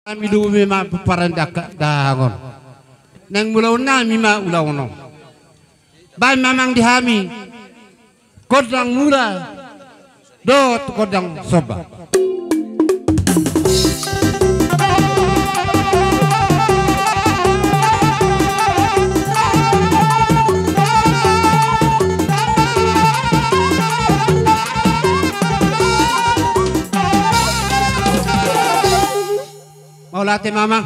Kami dulu memang parandak dahangon. Nang mulaw na mima ulaw no. Bay mamang dihami. Kodang mura. Dot kodang soba. Maulate mama,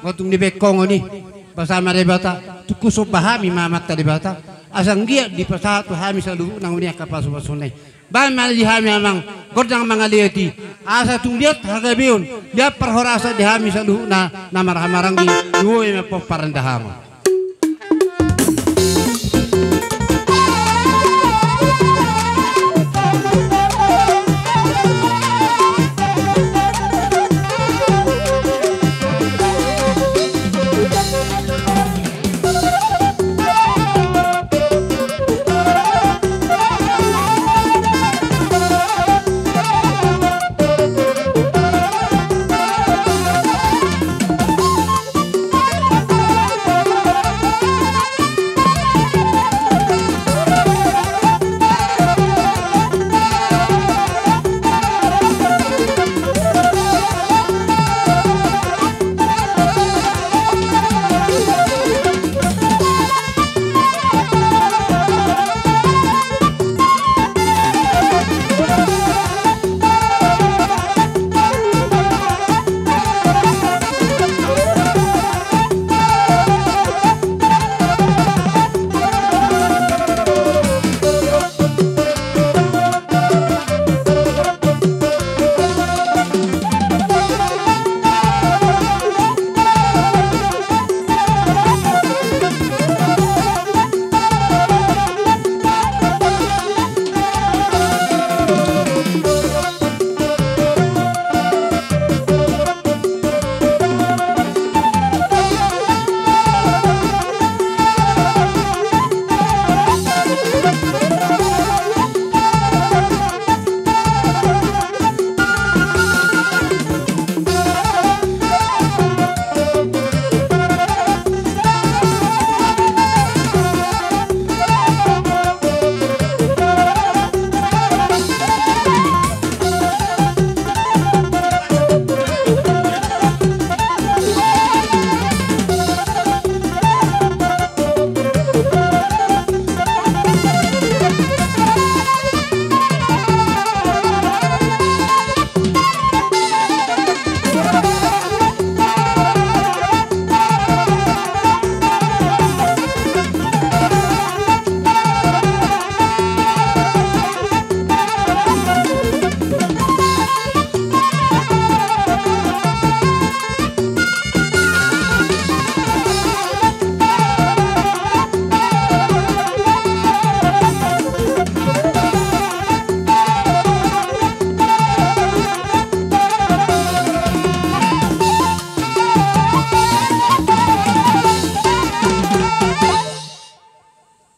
ngotung di bekong ini bersama debata, tu kusuk bahami mama tadi bata, asang dia di pesawat tu hami selalu nang unia kapal sunai. Bahan mana di hami amang, godang mangaliati, asa tung dia harga biun, dia perhorasa di hami selalu na marah-marang di dua yang parandahama.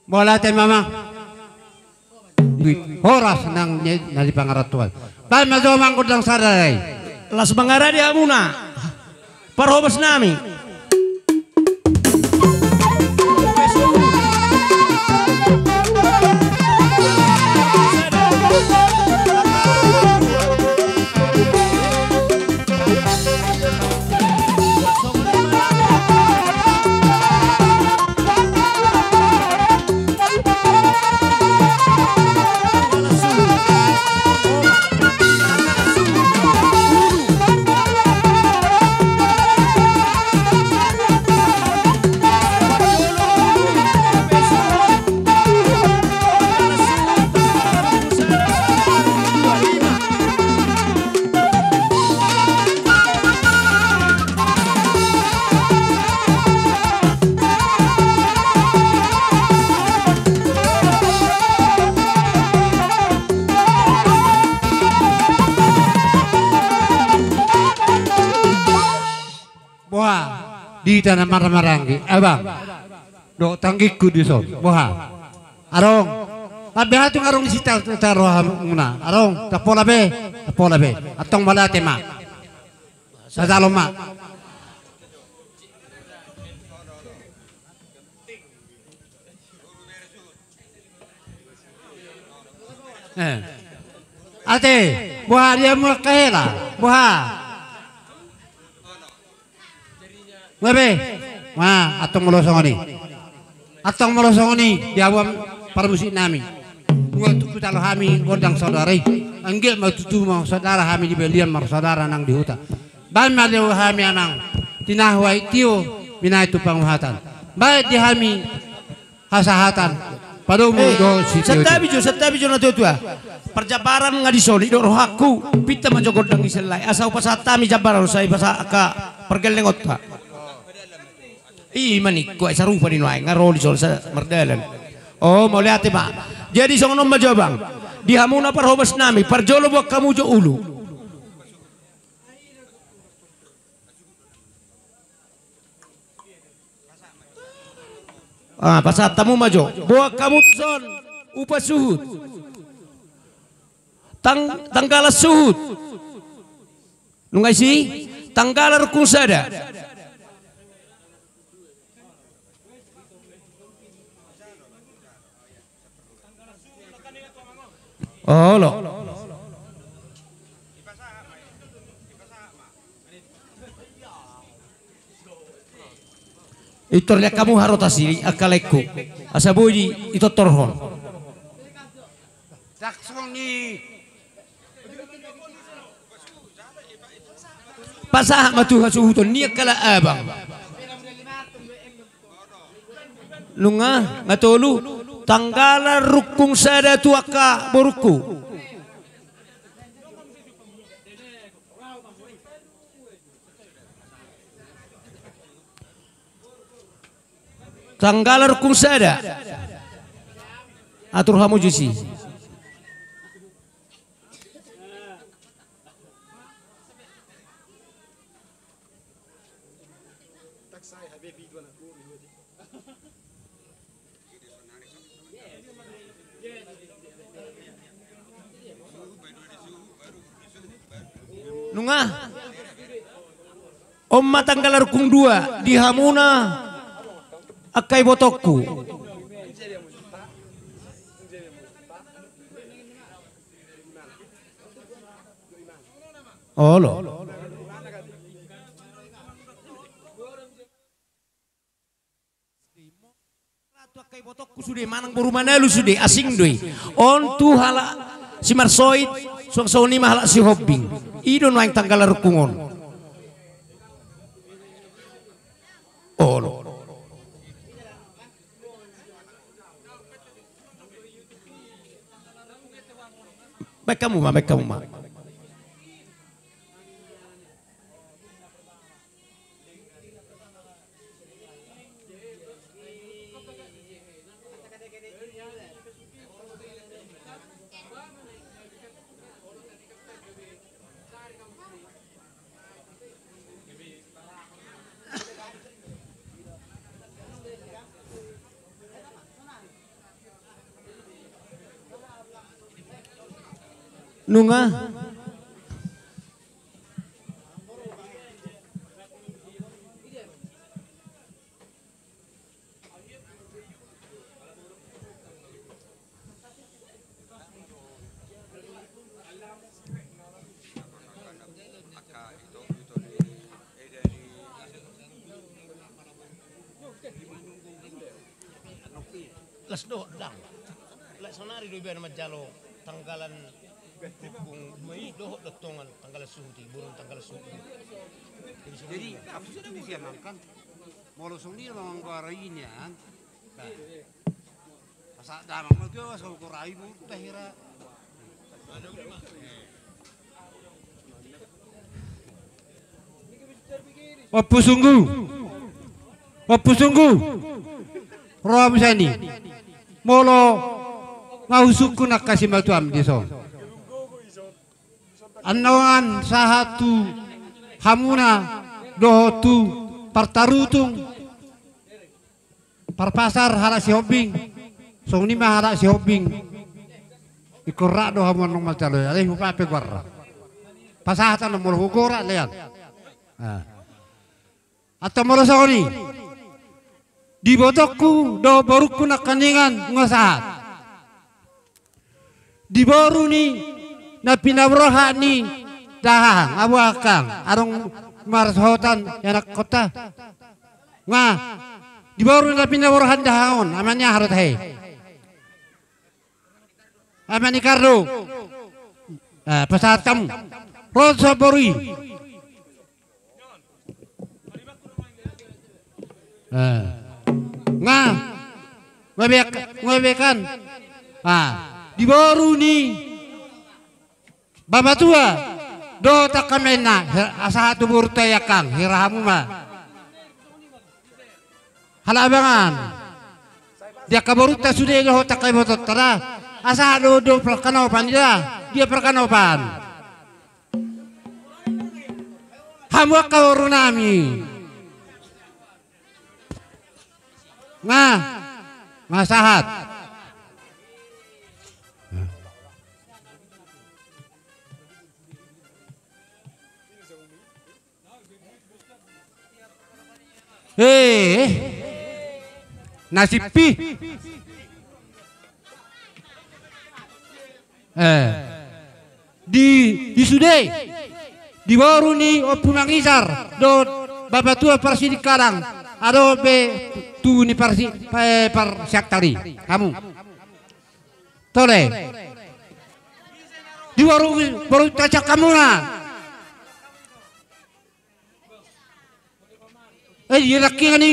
Maulate mama, horas nang nadi pangaratuan. Bahan mazo mangkudang sarai. Las bangara dia muna. Parhobas nami. Di tanah marang-maranggi, abang, do tanggiku di son, boha, arong, tapi hati arong di situ taruh muna, arong, tapola be, atong malate ma, Sasaloma. Ate, buah dia mulai kahela, buah. Ngabe? Wah, atong melosong ni dia awam para musik nami. Untuk kita kami gondang saudari, anggil matutu mau saudara kami di belian mar saudara nang di hutan. Ban maleu kami anang tinahwai tio mina itu penguhatan. Baik di kami hasahatan. Padomu do si tio. Setabi jo na tua. Perjabaran ngadi soli do rohaku pita majo gondang iselai. Asau pasata mi jabar usai pasaka pergelengot pa. Manik ko sa rupa din way ngaroli sol sa mardalan. Oh, mau lihat Pak. Jadi songono majabang. Di hamuna parhobas nami parjolo buat kamu jo ulu. Pasat tamu majo. Buat kamu son upa suhud. Tanggala suhud. Nungay si tanggala rukun sada. Oh lo. Itu lihat kamu harotasi akaleku. Asabuji itu torhon. Saksoni. Pasah matu hasuhutun ni akala abang. Lunga ngatolu. Tanggala rukung sada tuaka boruku. Tanggala rukung sada. Atur hamu jusi. Nunga Omma tanggalar kung dua di hamuna akai botokku. Oh lo. Akai botokku sudah manang burumana lu sudah asing doi. On tu hala si marsoid suang-suang mahala si hobbing. Idon waing tanggalar kungon. Oh lo. Baik kamu mah. Nunga las do dang las sonari do biar majalo tanggalan kung may dohot datongan tanggalan suhuti burung tanggalan suhuti. Jadi aku sudah disiapkan molosong dia memang guarainnya kan. Masa damang magyo sa gurai mo tahira. Wapu sungguh. Roa misani. Molo ngausuku nak kasih matuam diso. Anawan sahatu hamuna dohotu partarutung parpasar hara si hobbing song nima hara si hobbing ikurra do hamun nong macalo ale hupa pe gorra pasahatan no mul hukura lean Atau merasa ni di botokku do baruku nak kaningan ngasahat di baru ni na pinabroha ni dahang abu akang arong marsotan yanak kota nga di baru na pinabrohan dahangon amannya harut hai amani kardo pasatam rosa borui nga ngebekan di baru ni baba tua do takamena asa hatu burta yakang hirahamu ma halabangan dia kabaruta sudah do takai botot tara asa do perkanopan dia perkanopan hamu kaurunami sahat nasib pi di sudai di baru ni opunang isar do babatua persi di karang ado be tu ni persi par syaktari kamu tole di baru cacak kamu na dia laki ni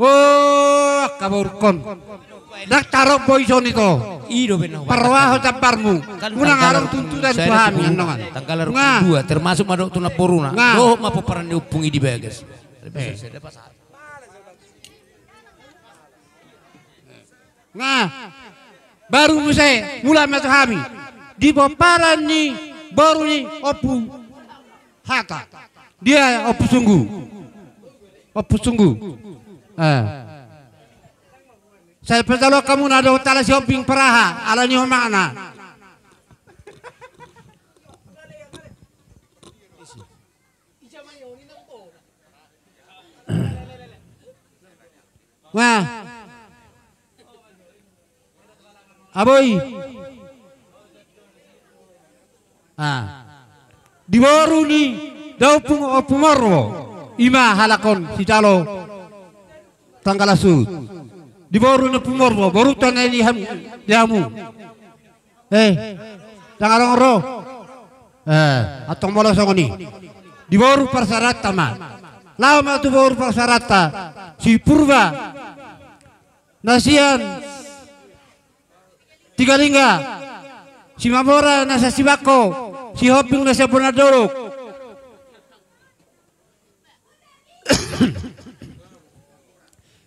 oh kaburkon dak taruh poison itu Ido benar. perwaho caparmu unang arang tuntutan suami nongan tanggal 2 termasuk madok tuna poruna doh mapo paran diupungi di bagas baru musai mulai matahami di boparan ni baru ni opu hata dia opu sungguh saya percaya kamu nado tala shopping peraha ala nyo makna aboy di baru ni daw pumorwo ima halakon si calo tanggalasud di baru na pumorwo baru tanay dihamu tangarong ro atong molosong ni di baru persarata ma lama tu baru persarata si Purba nasian Tiga Lingga si Mabora nasa Sibako si Hoping nasa Bonadorok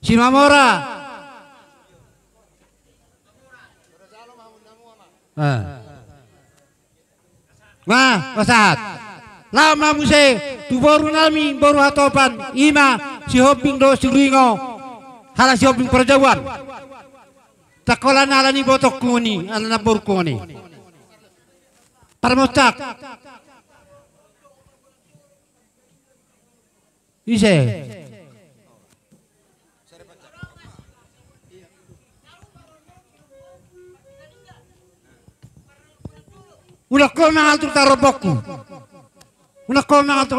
si Mamora masahat lama muse tu baru nami baru hatopan ima si Hoping do si Ringo hala si Hoping perjauhan takola nala ni botok kuni ala na burko ni parmostak ise ulah ko mangal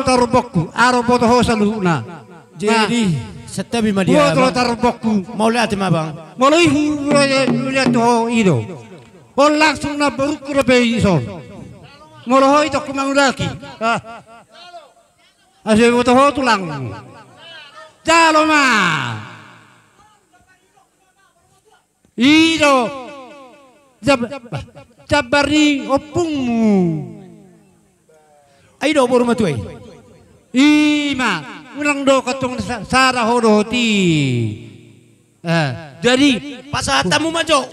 tarobokku aro boto ho saluna jadi setabi madia boto tarobokku mau lihat ma bang mulai lihat ho ido langsung na baru kurabe ison mulai itu kumangulaki asal boto ho tulang jalo ma ido jabari opungmu aido baru matuai ima ulang do katong sara hodoti jadi pasahatamu majo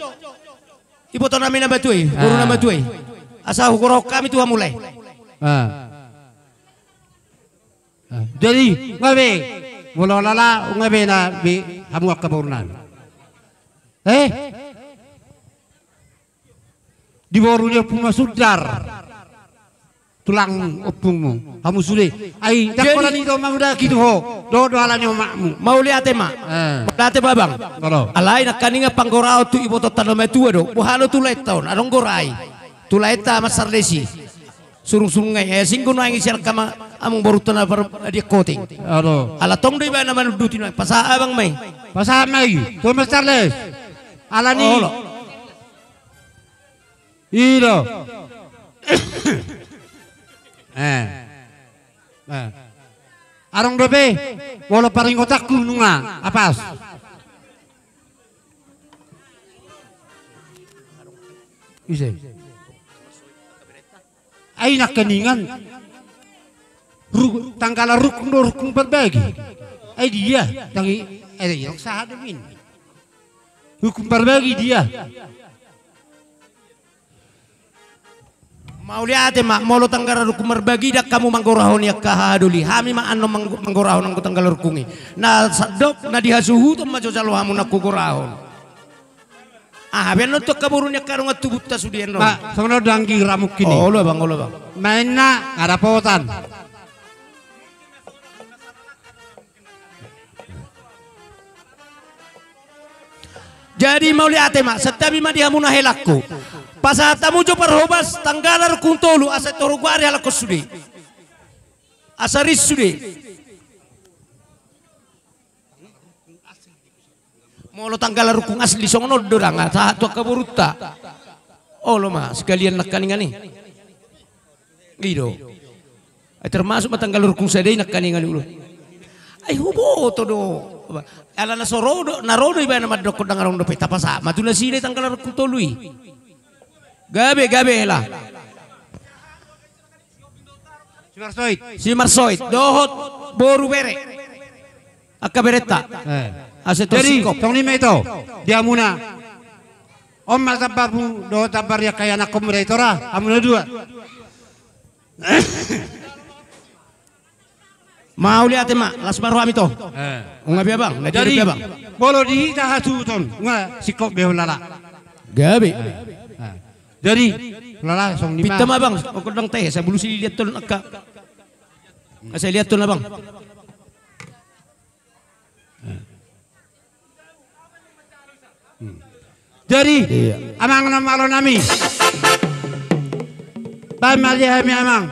ibu to namin na batuai baru na batuai asa hukurok kami tuha mulai jadi ngabe mulolala ngabe na bi hamu kaburnan Di borunya puma sudar. Tulang opungmu. Kamu sudah. Ai, tak koran itu mang udah gitu ho. Do alanya makmu. Mau lihat mak. Lihat babang. Kalau. Alai nak kaninga panggorao tu ibu totan nama tua do. Buhalo tu tahun. Arong gorai. Tu laita masar desi. Surung-surung ngai. Singgung ngai ngisir kama among borutan apa dia coating. Aduh. Ala tong do iba naman dutin ngai. Pasah abang mai. Pasah mai. Tu masar les. Alani. Ilo. Arong dobe, wala paring otakku nunga, apas. Ise. Ay nakaningan. Tangkala rukung berbagi. Ay dia, tangi, yang sahademin. Hukum berbagi dia. Mau lihat mak, mau lo tanggara rukum berbagi dak kamu manggorahon ya kahaduli. Hami ma ano manggorahon ang tanggal rukungi. Na sadok na dihasuhu to majo jalo hamu na kugorahon. Ah, biar nutuk kaburunnya karung atubut ta sudien no. Mak, sono danggi ramuk kini. Oh lo bang, oh lo bang. Main na, ada pautan. Jadi mau lihat mak, setabi ma dihamuna helakku. Pasatamu jo parhobas tanggalar kuntolu asa torogwari ala kosude. Asaris sude. Molo tanggalar rukung asli songono dorang sa tu kaburuta. Oh lo mah sekalian nakaningan nih. Gitu. Termasuk matanggal rukung sadai nakaningan dulu. Ay hubo to do. Ala na sorodo narodo iba na madokod dangarong do peta pasa. Matuna sine tanggalar rukung tolui. Gabe lah. Si Marsoid, dohot boru bere. Akka bereta. Jadi, tong lima itu dia muna. Om matabarmu do tabar ya kaya anak komeratora, amuna dua. Mau lihat mak, las baru ami to. Ngabi abang, jadi abang. Bolo di hasu ton, nga sikok beholala. Gabe. Jadi, lala song lima. Pitam abang, aku dang teh, saya belum sih lihat tuh akka. Saya lihat tuh abang. Jadi, amang nama lo nami. Pamali kami amang.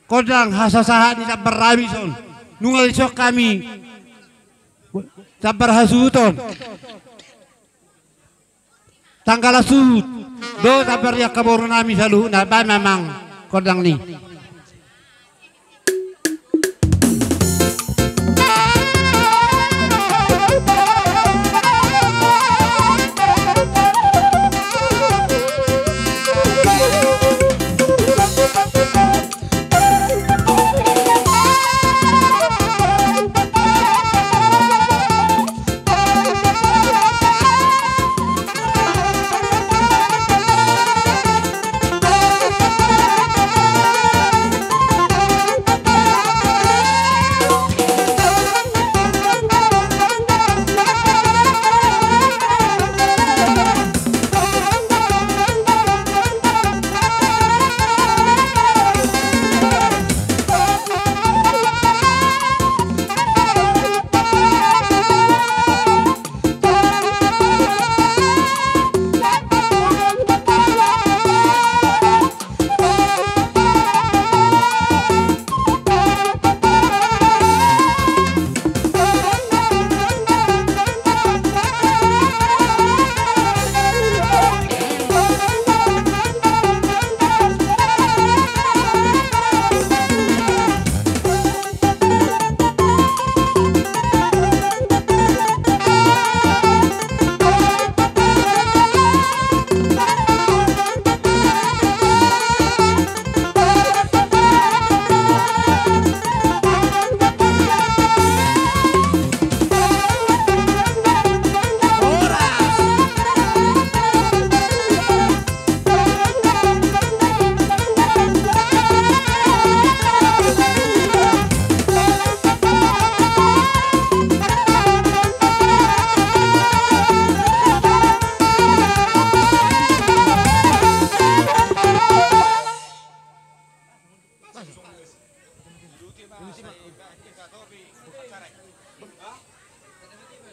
Kodang hasasahan di tabar ramison. Nungal sok kami. Tabar hasuton. Tanggal asut. Do tabar ya kaboro nami salu na ba memang kodang ni.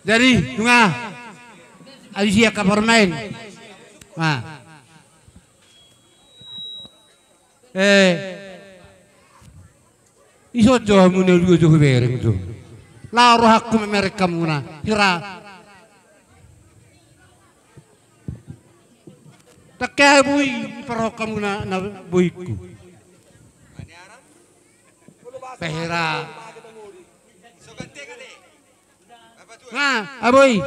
Jadi, tunga. Alisia ka permain. Nah. Iso jo muna jo bereng jo. Laro hakku mereka muna. Kira. Tak kaya bui perokam muna na buiku. Pehera. Nah, aboy.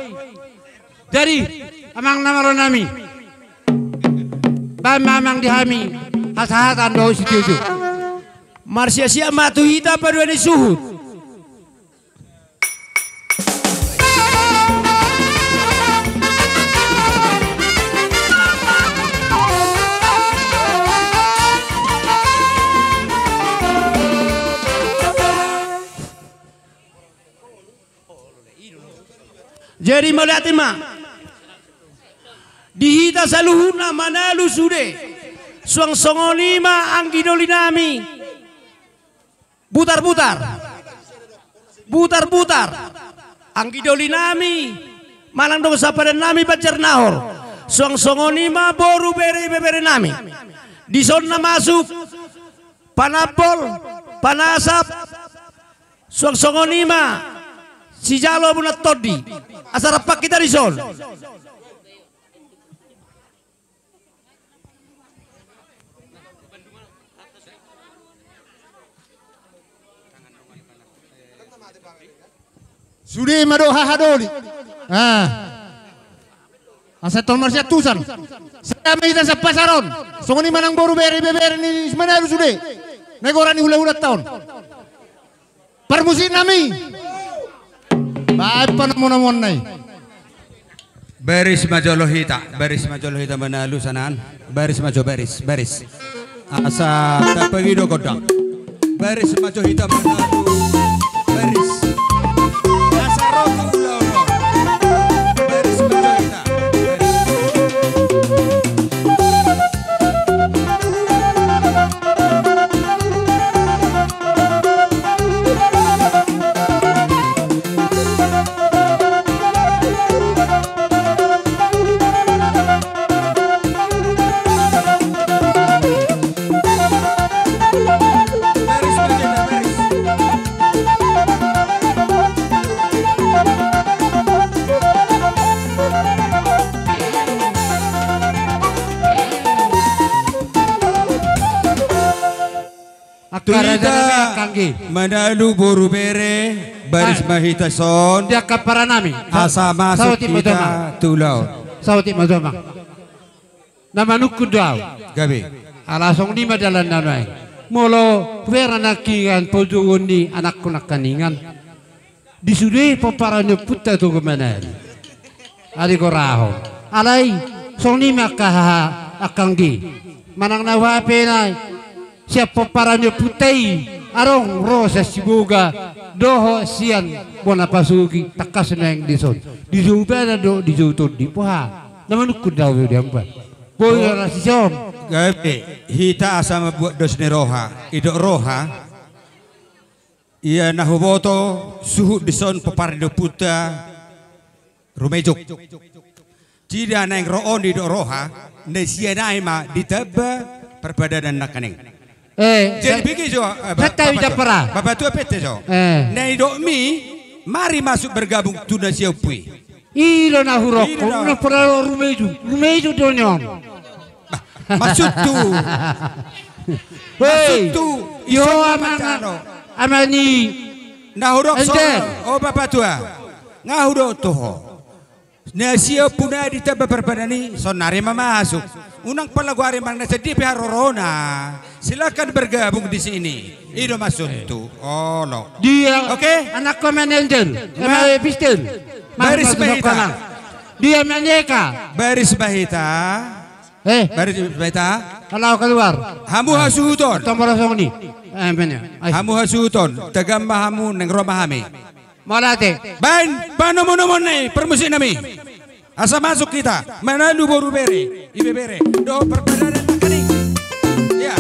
Jadi, amang namaro nami. Ba mamang dihami. Hasahatan do situju. Marsya sia matu hita padua ni suhut. Jadi melihatima dihita saluhuna manalu sude suang songolima anggidolinami butar-butar anggidolinami malang dong sapadan nami bacar nahor suang songolima boru bere nami di zona masuk panapol panasap suang songolima si jalo bunat todi asal apa kita di zon. Sudah madoha hadoli. Aseton marsya tusan. Saya minta sa pasaron. Songoni manang boru bere ni manalu sudah. Negorani hula-hula tahun. Permusin nami. Baik panamon nai. Baris majolohita manalu sanaan. Baris. Asa tapagido kodang. Baris majolohita manalu. Baris. Asa roko ulo. Baris majolohita. Turita manalu boru bere baris mahita son dia kapara nami. asa masuk kita tulau Sauti mazoma. Nama nukku daw. gabi Alasong di madalan nanay. Molo pera nakingan pojungon ni anak ko nakaningan. Disudi paparanyo puta to gumanal. Ali ko raho. Alay song ni makaha akanggi. Manang nawape na siya paparanyo putay. Arong rosa sibuga doho sian bona pasugi takas na yung dison. Dijuba na do dijutod di po ha. Naman nukku daw yun yan ba? Boy na si Sion. gabi hita asa mabuat dos ni roha idok roha ia nahuboto suhu dison paparido puta rumejuk tidak neng roon di dok roha nesia naima ditaba perbadanan nakaning. Jadi begini jo, bapak tua pete jo. Nei dok mi, mari masuk bergabung tuna siapui. Ilo na hurok, na para rumeju donyom. Maksud tu, yo amani, na hurok so, oh bapak tua, ngahurok tuh. Na siapuna ditaba perbadani, sonari mama masuk. Unang palaguari mang nasa di pihak Rorona. Silakan bergabung di sini. Itu maksud tu. Oh no. Dia, oke? Anak ko manager, pistol. Baris Bahita. Dia meneka. Baris Bahita. Baris Bahita. Kalau keluar. Hamu hasuton. Tombol song ni. Hamu hasuton. Tegamba hamu neng romahami. Malate. Bain, panomo-nomo nih permusi nami. Asa masuk kita, manalu boru bere, ibe bere, do perbedaan nakaning. Ya.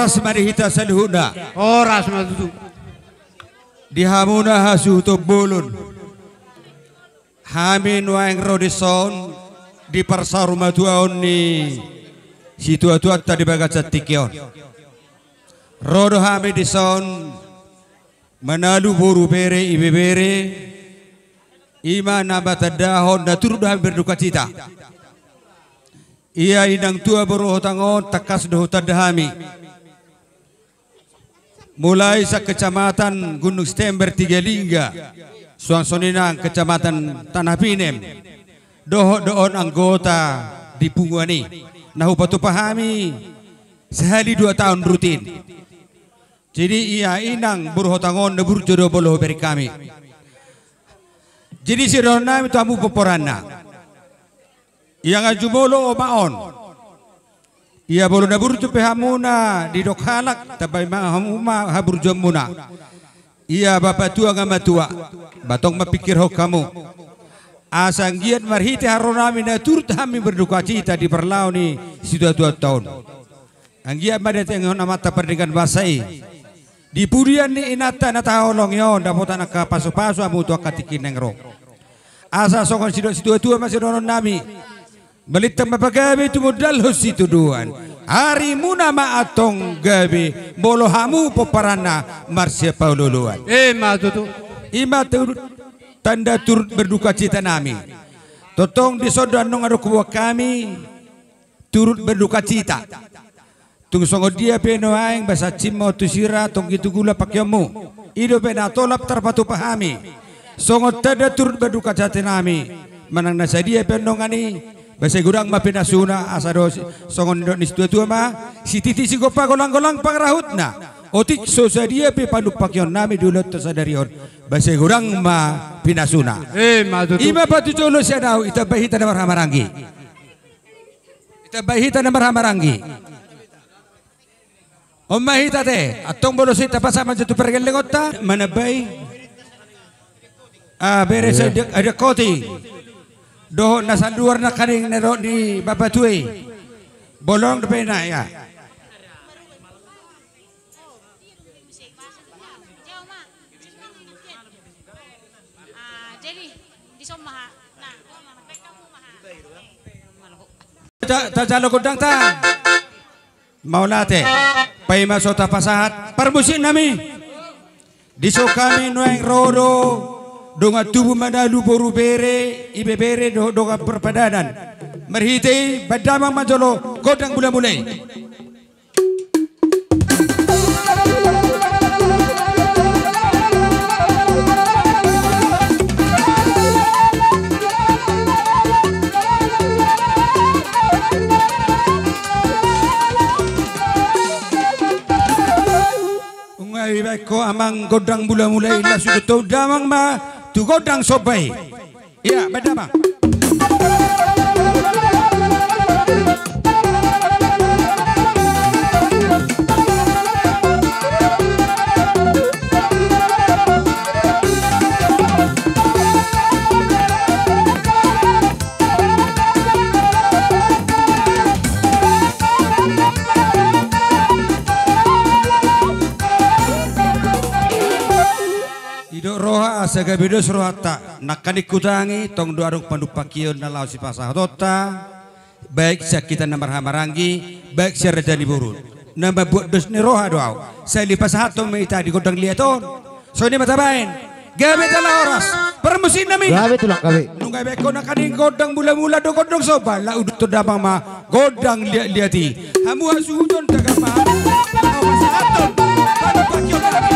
oras marihita saluhuna. Oras matutu. Dihamuna hasu to bolon. Hamin waeng rodison di parsaruma tuaon ni situa-tua tadi bagat satikion. Rodo hami dison menalu boru bere ibe bere ima nabata dahon na turut hami berduka cita. Ia inang tua beruh tangon takas doh tadahami. Mulai sa kecamatan Gunung Stember Tigalingga, Suangsoninang kecamatan Tanah Pinem, doon anggota di Punguani. Nahu patu pahami sehari 2 tahun rutin. Jadi ia inang beruh tangon na burjodo boloh beri kami. Jadi si Rona itu amu peporana. Yang ajumolo o maon. Ia bolo na burjo pehamuna di dok halak tabay mahamuma haburjo muna. Ia bapak tua ngama tua. Batong mapikir ho kamu. Asang giat marhiti haronami na turut kami berduka cita di perlau ni sudah 2 tahun. Anggiat madat yang mata perdikan basai. Di pudian ni inata na taholong yon dapat anak pasu-pasu amu tua katikin nengro. Asa songon sido tua masih donon nami. Balitang mapagabi itu modal situ duan. Hari muna maatong gabi bolo hamu poparana Marsya Paululuan. Matutu. Ima tanda turut berduka cita nami. Totong di sodan nong adu kuwa kami turut berduka cita. Tung songo dia peno aing basa cimo tusira tong gitu gula pakyamu. Ido pena tolap terpatu pahami. Songo tada turut berduka cita nami. Manang nasa dia peno ngani. Basa gurang mapinasuna asado songon Indonesia tua ma si titi si gopa golang-golang pangrahutna otik sosadia pe panupakyon nami dulu tersadarion basa gurang ma pinasuna Matutu. ima patu colo siadau ita bahita na marhamarangi ita bahita na marhamarangi om mahita te atong bolosita pasama jatuh pergelengota mana bay beres ada koti doh nasa luar na karing nero di babatui bolong depan na ya. Ta jalo godang ta maulate pai masota pasahat permusin nami diso kami noeng rodo donga tubuh madalu boru bere ibe bere donga perpadanan merhiti badamang majolo godang bula mulai ungai beko amang godang bula mulai la sudah tau damang ma tu godang sobai. Iya, badamang. Roha asaga bedos rohata nakani kutangi tong doarung pandupakion na lau si pasahotota baik kita namar hamarangi baik rejani burun nama buat dos ni roha doau saya lipas hatong meita di godang liaton so ini matabain gabe tala oras permusin nami Gabe tulang gabe. nunggai beko nakani godang mula-mula do godang soba la udut to dabang ma godang liati hamu hasudon tagama pasahaton pandupakion nami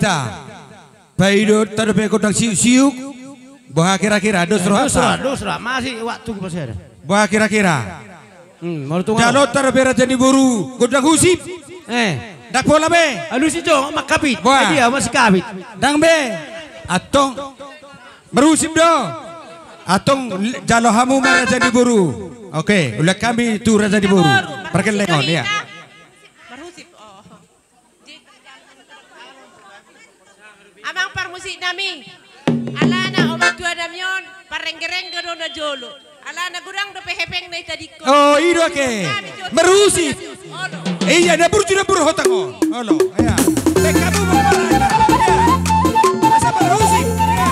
kita. Baido terbe kodang siuk-siuk. Bah kira-kira dos roha. Dos roha masih waktu masih ada. Bah kira-kira. Mau tunggu. Jalo terbe raja di buru kodang husip. Dak bola be. Alu si Jo makapit. Wah. Dia masih kapit. Dang be. Atong merusip do. Atong jalo hamu raja di buru. Oke, ulah kami tu raja di buru. Perkelengon ya. Amang parmusik nami. Alana omat tua namyon parenggereng gero na jolo. Alana gurang do pehepeng na itadiko. Oh, ido ke. Merusip. Iya, na buru hotango. Halo, ya. Be kamu memparana. Ya. Asa merusip. Ya.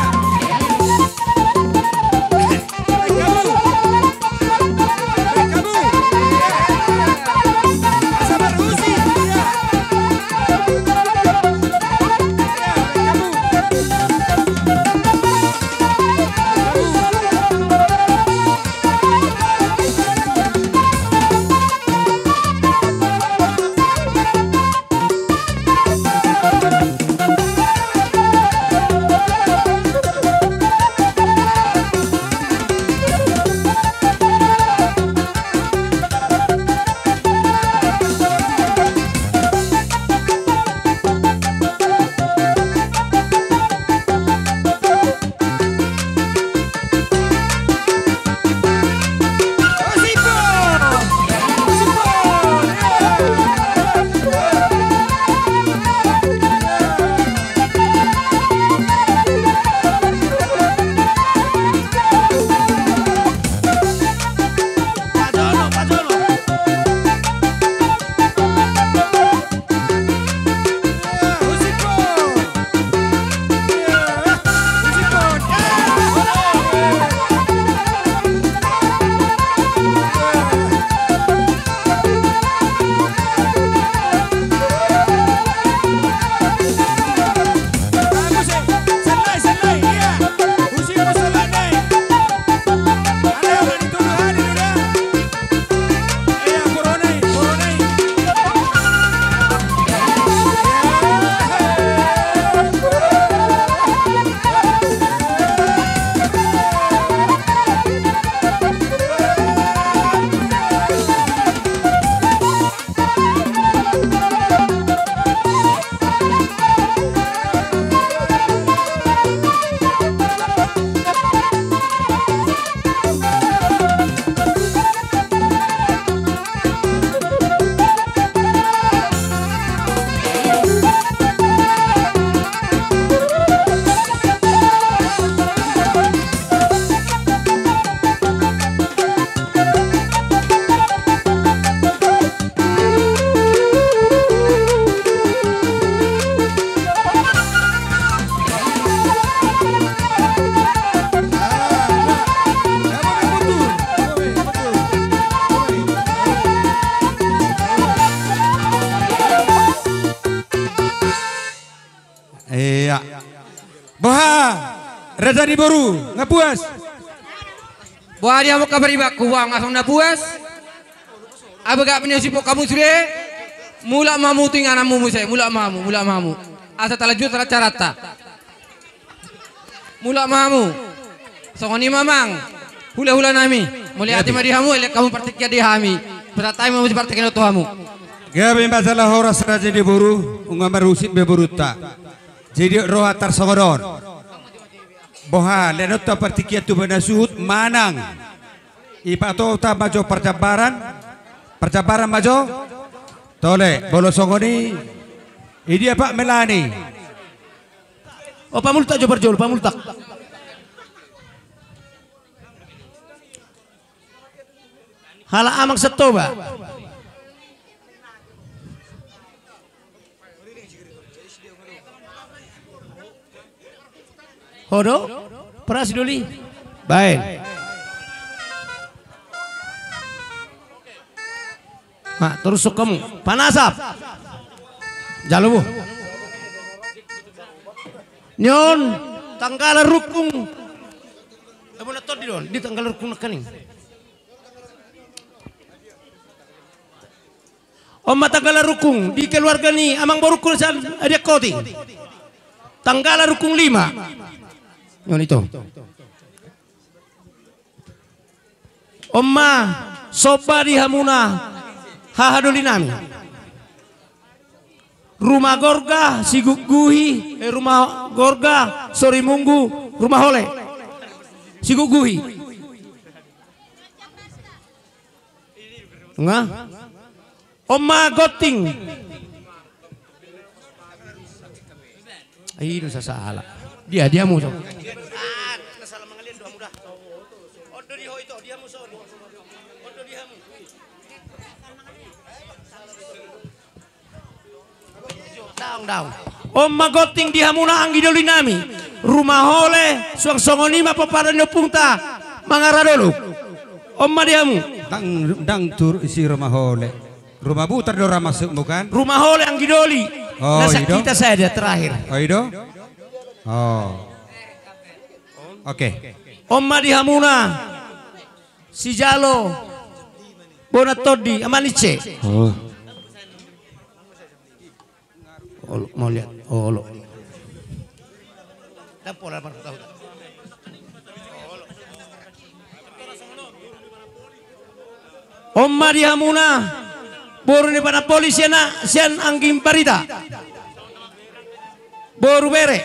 Iya. Boha, Raja di Boru, ngapuas. Boha dia mau kabar ibak kuang asam napuas. Abagak penyusipo kamu sudah. Mula mamu tinggal namu saya, mula mamu. Asa talajut carata. Mula mamu. Songoni mamang. Hula-hula nami. Mulai hati madihamu, elek kamu praktiknya dihami. Beratai mau praktiknya tuhamu. Gabi masalah horas Raja di Boru, ungamar rusit beburuta. Jadi roh atar songodon. Boha lenot ta partikia tu benasut manang. Ipato ta majo percabaran majo. Tole bolo songoni. Ini apa melani? Oh pamultak jo berjol pamultak. Hala amang setoba. Hodo, peras dulu. Baik. Nah, terus kamu panasap. Jalubu. Nyon, tanggal rukung. Kamu nato di tanggal rukung nakaning. Om tanggal rukung di keluarga ni amang borukul san ada koti. Tanggala rukun 5. Yon itu. Omma soba di hamuna hahadoli nami. Rumah gorga siguguhi rumah gorga sori munggu rumah hole siguguhi. Nga Omma goting. Ayo sasalah. Dia mu. Daun. Omma goting di hamuna anggi doli nami. Rumah hole suang songonima paparan punta mangara dulu. Omma diamu. Dang tur isi rumah hole. Rumah putar dora masuk bukan? Rumah hole anggi doli. Oh, Nasa itu? kita saja terakhir. Oh itu? Oh. Oke. Omma di hamuna. Si Jalo. Bonatodi amanice. Oh. Mau lihat. Oh, lo. Omma di hamuna. Boru ni pada polisi na sian anggim parita. Boru bere.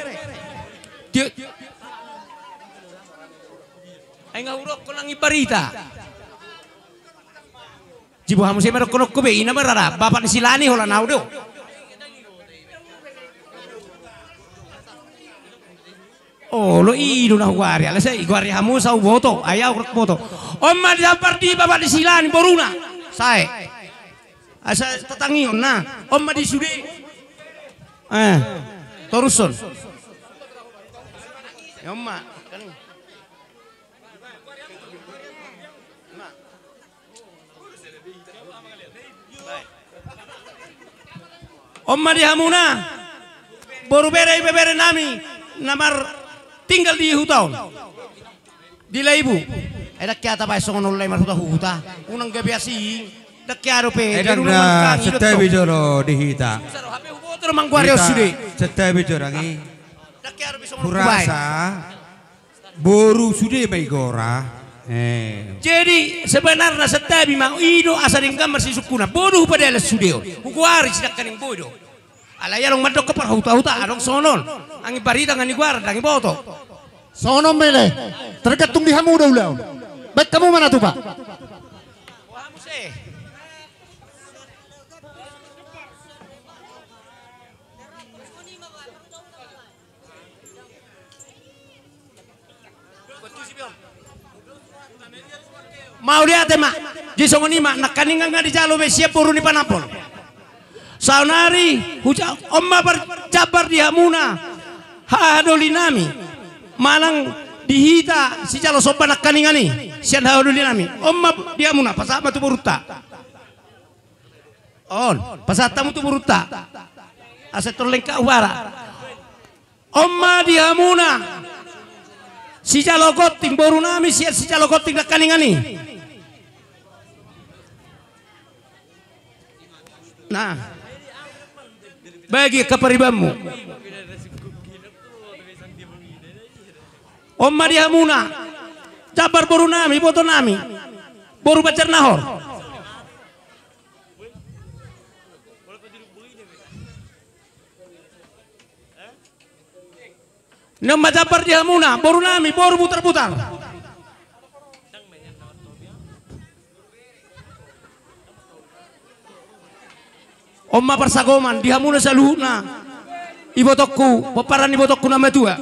Ay nga urok ko lang iparita. Jibo hamu siya merok ko be ina marara. Bapak ni silani hola naudo. Oh lo ido na guari. Ala sa guari hamu sa uboto. Ayaw krok boto. Omma di parti bapak ni silani boruna. Sae. Asa tatangion na. Omma di sude. Toruson. Ya omma. Omma di hamuna. Boru bere nami. Namar tinggal di hutaon. Di laibu. Edak kya tapay songon ulay marhuta huta. Unang gabi asi. Dakya pe. Edang na setabi bijoro dihita. Hape huboto mang guaryo sude. Setabi bijorangi. Dakya pe songon Kurasa boru sude may gora. Jadi sebenarnya setabi mang ido asaring gambar si sukuna. Bodoh pada alas sudeo. Hukuari sidak kaning bodoh. Alayarong madok ke parhuta-huta arong sonon. Angi barita ngani guar dangi boto. Sono mele, tergantung di hamu dulu. Baik kamu mana tuh Pak? Mau lihat mak, jisongoni mak nakaningan ngadi jalo be siap buru ni panapol. Saunari hujan omma berjabar di hamuna, hadolinami, malang dihita si jalo sopan nakaningani, sian hadolinami, omma di hamuna pasat batu buruta. On pasat tamu tu buruta, aset terlengkap wara. Omma di hamuna, si jalo goting boru nami sian si jalo goting nakaningani. Nah, bagi keperibamu, Omma di hamuna, jabar boru nami, boto nami, boru bacar nahor. Nama jabar di hamuna, boru nami, boru putar-putar. Omma persagoman di hamuna saluhuna ibotokku peparan ibotokku nama tua.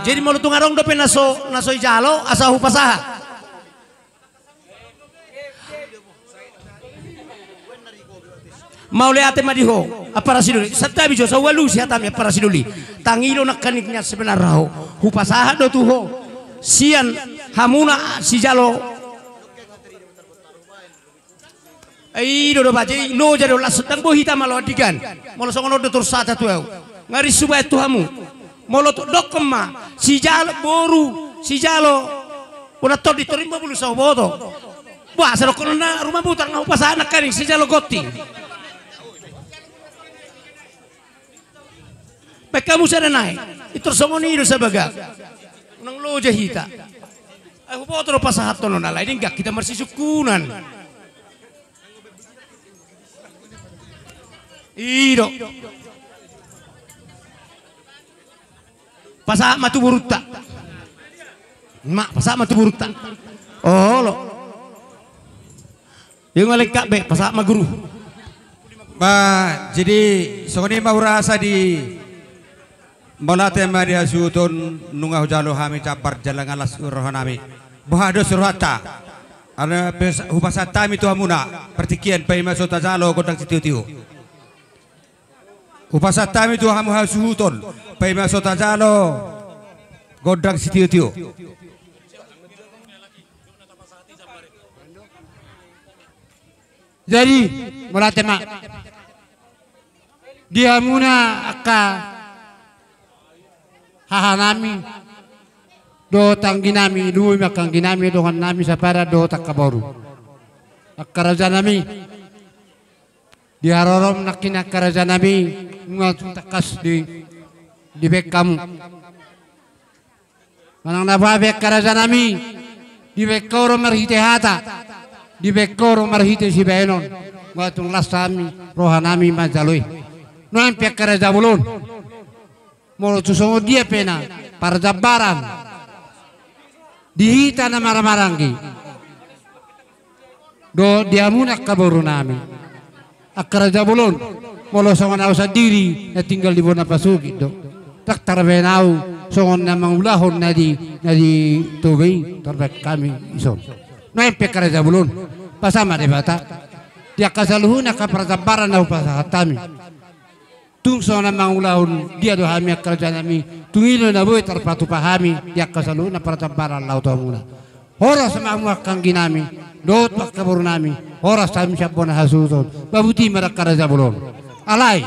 Jadi mau tungarong dope naso ijalo asa hupasaha. Mau leate madiho apara siduli satabi jo sawalu si hatami apara siduli tangilo nakaniknya sebenarnya hupasaha do tuho sian hamuna si jalo. Aido do baje no jaro la sutang bo hita malo digan molo songono do tur sata tu ngari suba tu hamu molo to dokma si jalo boru si jalo ora to di torimbo bulu sa bodo wah sero kono na rumah putar ngau pasana kaning si jalo gotti Baik kamu sana naik. Itu songoni do sabaga. Nang loja hita. Aku foto lo pasahat tono nalai ini enggak kita masih sukunan. Ido. Pasahat matu buruta. Mak pasahat matu buruta. Oh lo. Yung alek be pasahat maguru. Ba, jadi songoni mau rasa di Molate Maria Sutun nungah jalo hami cabar jalan alas rohanami. Bahado surata. Ada hubasata mi tu amuna. Pertikian pai masota jalo kodang sitiu-tiu. Hubasata mi tu hamu hasutun. Pai masota jalo kodang sitiu-tiu. Jadi Molate mak. Dia muna aka hahanami do tangginami lui makang ginami do nami sapara do takaboru akkaraja nami diharorom nakina akkaraja nami ngatu takas di bekam manang nababe akkaraja nami di bekoro marhite hata di bekoro marhite si benon ngatu lasami rohanami majaloi no empe akkaraja bulun molo tusongo dia pena para jabaran dihita na maramarangi do diamuna kaboru nami akara jabulon molo songon au sendiri na tinggal di bona pasugi do tak tarbenau songon na mangulahon na di tubei terbek kami ison no empe kara jabulon pasama de bata dia kasaluhuna ka para jabaran na upasatami tung sona mangulahun dia do hami kerja nami tungino na boy terpatu pahami dia kasalu na pertabaran lauto muna horas sama kang ginami dot makabur nami horas sami siapona hasuton babuti mereka raja bulon alai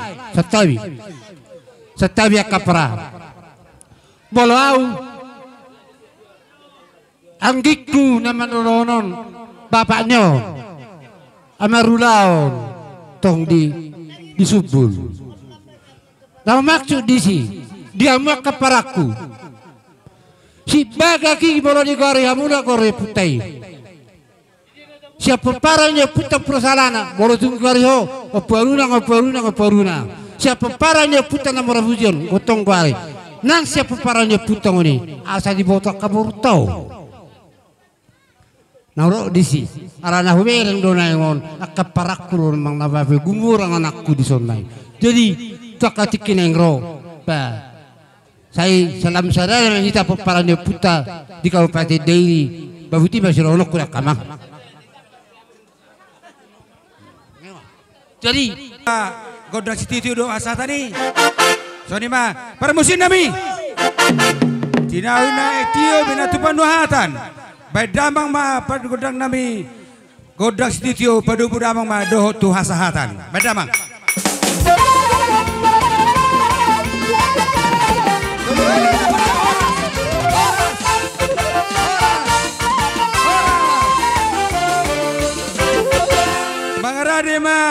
setawi akapra bolo au anggiku na manolonon bapaknya amarulaon tong di subul. Nah maksud disi dia mau keparaku si bagaki bolo di gori hamuna gori putai siapa paranya puta persalana bolo tunggu gori ho oparuna siapa paranya puta nama rabujon gotong gori nang siapa paranya puta ngoni asa di botak kabur tau nauro disi arana humereng donaingon akaparaku mang nababe gumurang anakku di sonai jadi takatikin engro ba saya salam sadar yang kita peparanya puta di Kabupaten Dairi babuti masih ronok kuda kamang jadi godang sitiu do asa tadi soni ma permusin nami tinawina etio binatupan nuhatan baik damang ma pad godang nami godang sitiu padu budamang ma doh tu hasahatan baik damang Bang Radema